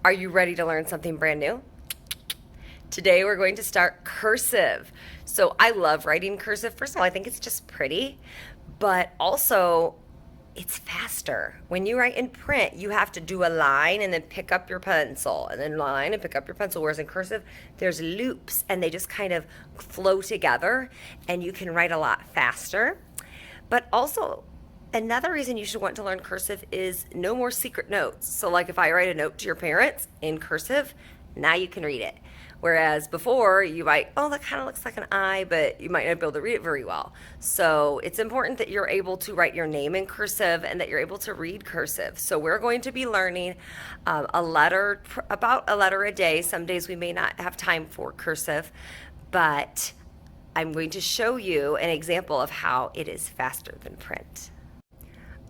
Are you ready to learn something brand new? Today we're going to start cursive. So I love writing cursive. First of all, I think it's just pretty, but also it's faster. When you write in print, you have to do a line and then pick up your pencil and then line and pick up your pencil. Whereas in cursive, there's loops and they just kind of flow together and you can write a lot faster. But also, another reason you should want to learn cursive is no more secret notes. So like if I write a note to your parents in cursive, now you can read it. Whereas before you might, oh, that kind of looks like an I, but you might not be able to read it very well. So it's important that you're able to write your name in cursive and that you're able to read cursive. So we're going to be learning about a letter a day. Some days we may not have time for cursive, but I'm going to show you an example of how it is faster than print.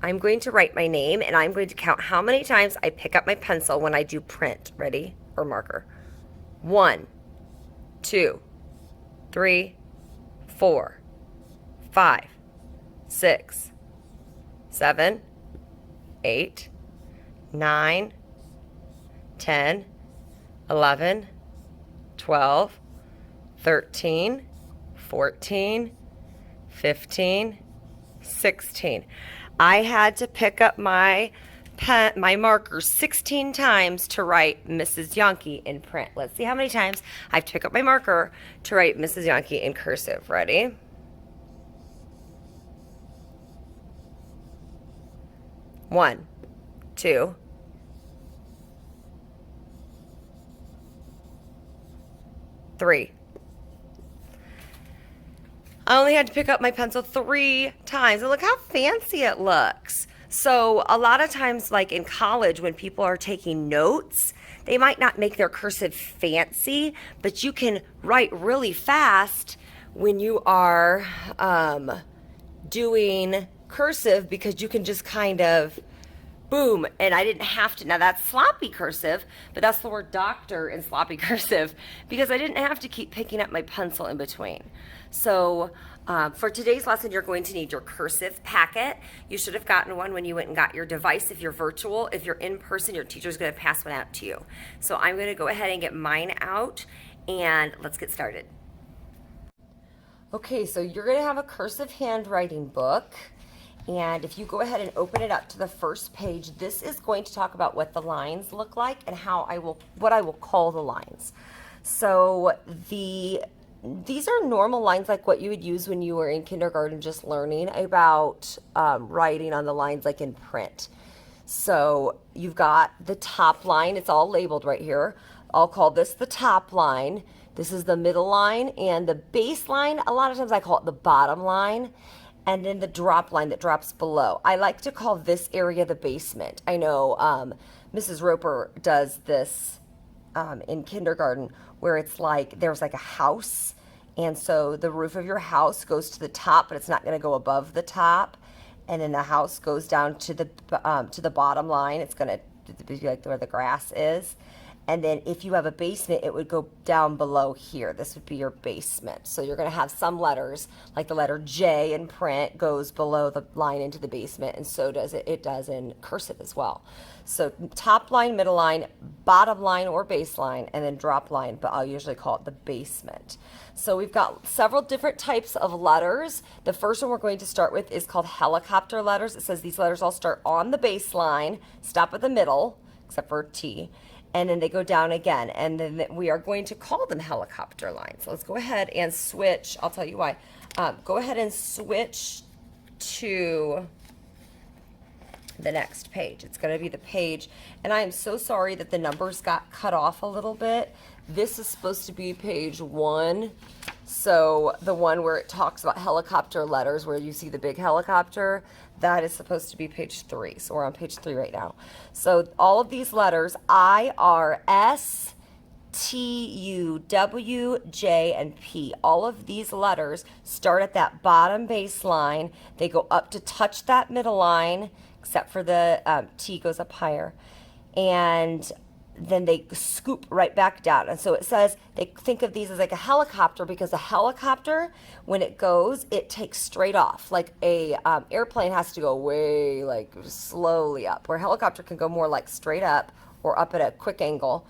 I'm going to write my name and I'm going to count how many times I pick up my pencil when I do print. Ready? Or marker. 1, 2, 3, 4, 5, 6, 7, 8, 9, 10, 11, 12, 13, 14, 15, 16. I had to pick up my marker 16 times to write Mrs. Yankee in print. Let's see how many times I have to pick up my marker to write Mrs. Yankee in cursive. Ready? 1, 2, 3. I only had to pick up my pencil 3 times. And look how fancy it looks. So a lot of times, like in college, when people are taking notes, they might not make their cursive fancy, but you can write really fast when you are doing cursive because you can just kind of boom, and I didn't have to. Now that's sloppy cursive, but that's the word doctor in sloppy cursive because I didn't have to keep picking up my pencil in between. So for today's lesson, you're going to need your cursive packet. You should have gotten one when you went and got your device if you're virtual. If you're in person, your teacher's going to pass one out to you. So I'm going to go ahead and get mine out, and let's get started. Okay, so you're going to have a cursive handwriting book. And if you go ahead and open it up to the first page, this is going to talk about what the lines look like and what I will call the lines. So these are normal lines like what you would use when you were in kindergarten just learning about writing on the lines like in print. So you've got the top line, it's all labeled right here. I'll call this the top line. This is the middle line, and the base line, a lot of times I call it the bottom line. And then the drop line that drops below. I like to call this area the basement. I know Mrs. Roper does this in kindergarten where it's like there's like a house, and so the roof of your house goes to the top, but it's not going to go above the top, and then the house goes down to the bottom line. It's going to be like where the grass is. And then if you have a basement, it would go down below here. This would be your basement. So you're going to have some letters, like the letter J in print goes below the line into the basement, and so does it does in cursive as well. So top line, middle line, bottom line or base line, and then drop line, but I'll usually call it the basement. So we've got several different types of letters. The first one we're going to start with is called helicopter letters. It says these letters all start on the baseline, stop at the middle, except for T, and then they go down again, and then we are going to call them helicopter lines. So let's go ahead and switch. I'll tell you why. Go ahead and switch to the next page. It's going to be the page, and I am so sorry that the numbers got cut off a little bit. This is supposed to be page 1. So the one where it talks about helicopter letters, where you see the big helicopter, that is supposed to be page 3. So we're on page 3 right now. So all of these letters, I, R, S, T, U, W, J, and P. All of these letters start at that bottom baseline. They go up to touch that middle line, except for the T goes up higher. And then they scoop right back down. And so it says they think of these as like a helicopter, because a helicopter, when it goes, it takes straight off. Like a airplane has to go way like slowly up, where a helicopter can go more like straight up or up at a quick angle.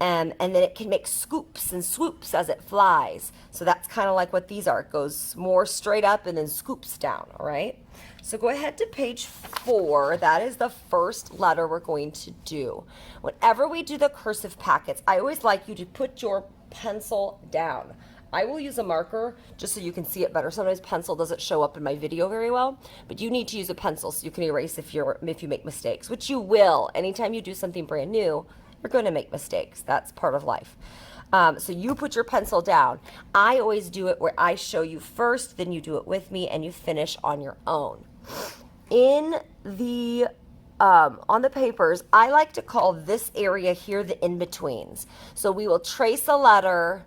And then it can make scoops and swoops as it flies. So that's kind of like what these are. It goes more straight up and then scoops down, all right? So go ahead to page 4. That is the first letter we're going to do. Whenever we do the cursive packets, I always like you to put your pencil down. I will use a marker just so you can see it better. Sometimes pencil doesn't show up in my video very well, but you need to use a pencil so you can erase if you make mistakes, which you will. Anytime you do something brand new, you're going to make mistakes. That's part of life. So you put your pencil down. I always do it where I show you first, then you do it with me, and you finish on your own. In the on the papers, I like to call this area here the in-betweens. So we will trace a letter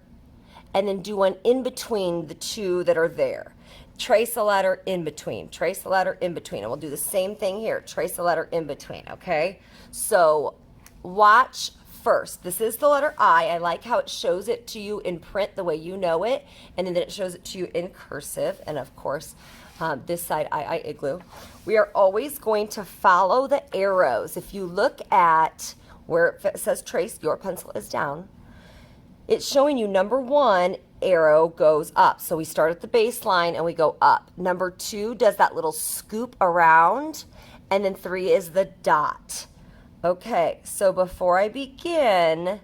and then do one in between the two that are there. Trace a letter in between, trace a letter in between. And we'll do the same thing here, trace a letter in between, okay? So watch first. This is the letter I. I like how it shows it to you in print the way you know it, and then it shows it to you in cursive. And of course, this side, I igloo. We are always going to follow the arrows. If you look at where it says trace, your pencil is down. It's showing you number 1 arrow goes up. So we start at the baseline and we go up. Number 2 does that little scoop around, and then 3 is the dot. Okay, so before I begin,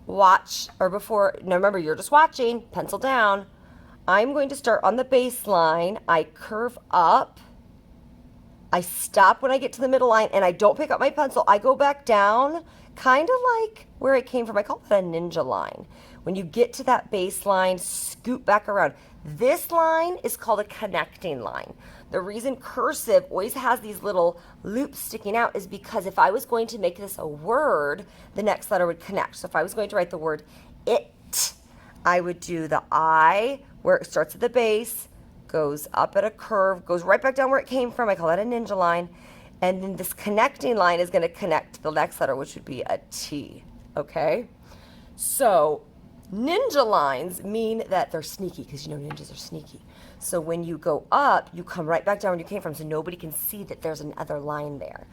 remember, you're just watching, pencil down. I'm going to start on the baseline. I curve up. I stop when I get to the middle line, and I don't pick up my pencil. I go back down, kind of like where it came from. I call that a ninja line. When you get to that baseline, scoop back around. This line is called a connecting line. The reason cursive always has these little loops sticking out is because if I was going to make this a word, the next letter would connect. So if I was going to write the word it, I would do the I, where it starts at the base, goes up at a curve, goes right back down where it came from. I call that a ninja line. And then this connecting line is going to connect to the next letter, which would be a T. Okay? So ninja lines mean that they're sneaky, because you know ninjas are sneaky. So when you go up, you come right back down where you came from, so nobody can see that there's another line there.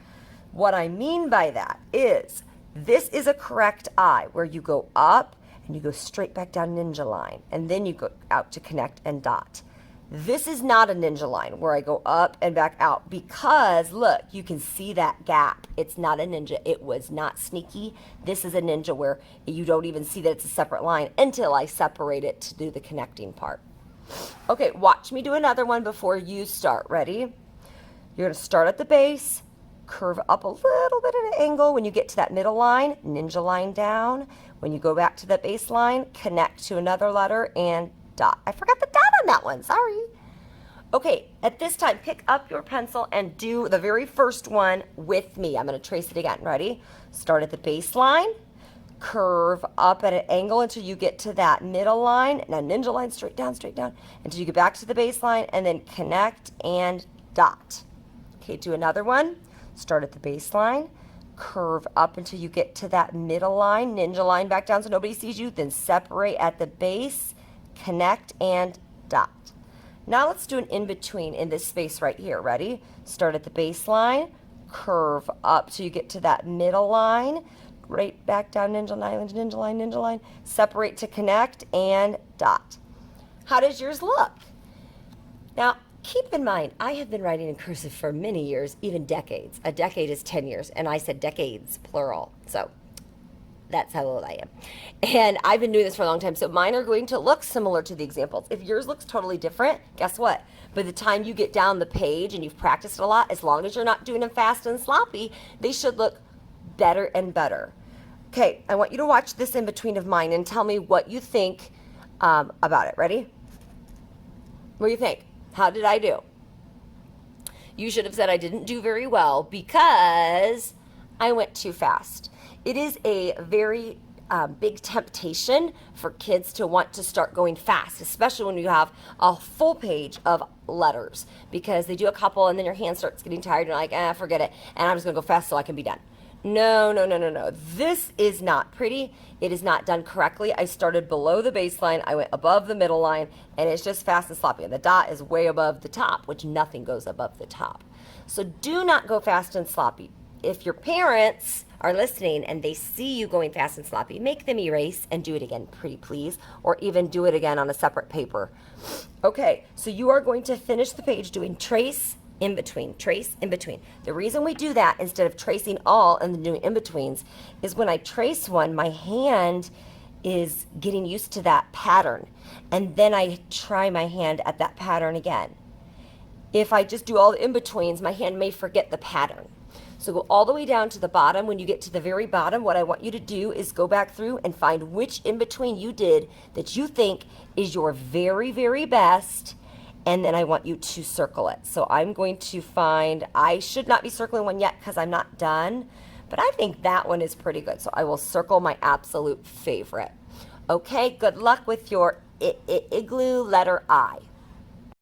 What I mean by that is this is a correct I, where you go up and you go straight back down ninja line, and then you go out to connect and dot. This is not a ninja line where I go up and back out, because look, you can see that gap. It's not a ninja. It was not sneaky. This is a ninja where you don't even see that it's a separate line until I separate it to do the connecting part. Okay, watch me do another one before you start. Ready? You're going to start at the base, curve up a little bit at an angle. When you get to that middle line, ninja line down. When you go back to that base line, connect to another letter and dot. I forgot the dot on that one. Sorry. Okay, at this time, pick up your pencil and do the very first one with me. I'm going to trace it again. Ready? Start at the baseline, curve up at an angle until you get to that middle line. Now ninja line straight down until you get back to the baseline, and then connect and dot. Okay, do another one. Start at the baseline, curve up until you get to that middle line, ninja line back down so nobody sees you, then separate at the base, connect and dot. Now let's do an in-between in this space right here. Ready? Start at the baseline, curve up till you get to that middle line, right back down, ninja line, separate to connect and dot. How does yours look? Now, keep in mind, I have been writing in cursive for many years, even decades. A decade is 10 years, and I said decades, plural. So that's how old I am. And I've been doing this for a long time, so mine are going to look similar to the examples. If yours looks totally different, guess what? By the time you get down the page and you've practiced a lot, as long as you're not doing them fast and sloppy, they should look better and better. Okay, I want you to watch this in between of mine and tell me what you think about it. Ready? What do you think? How did I do? You should have said I didn't do very well because I went too fast. It is a very big temptation for kids to want to start going fast, especially when you have a full page of letters, because they do a couple and then your hand starts getting tired and you're like, forget it, and I'm just going to go fast so I can be done. No. This is not pretty. It is not done correctly. I started below the baseline. I went above the middle line, and it's just fast and sloppy. And the dot is way above the top, which nothing goes above the top. So do not go fast and sloppy. If your parents are listening and they see you going fast and sloppy, make them erase and do it again, pretty please, or even do it again on a separate paper. Okay, so you are going to finish the page doing trace, in between, trace, in between. The reason we do that instead of tracing all and then doing in betweens is when I trace one, my hand is getting used to that pattern, and then I try my hand at that pattern again. If I just do all the in betweens, my hand may forget the pattern. So go all the way down to the bottom. When you get to the very bottom, what I want you to do is go back through and find which in between you did that you think is your very, very best, and then I want you to circle it. So I'm going to find, I should not be circling one yet because I'm not done, but I think that one is pretty good. So I will circle my absolute favorite. Okay, good luck with your igloo letter I.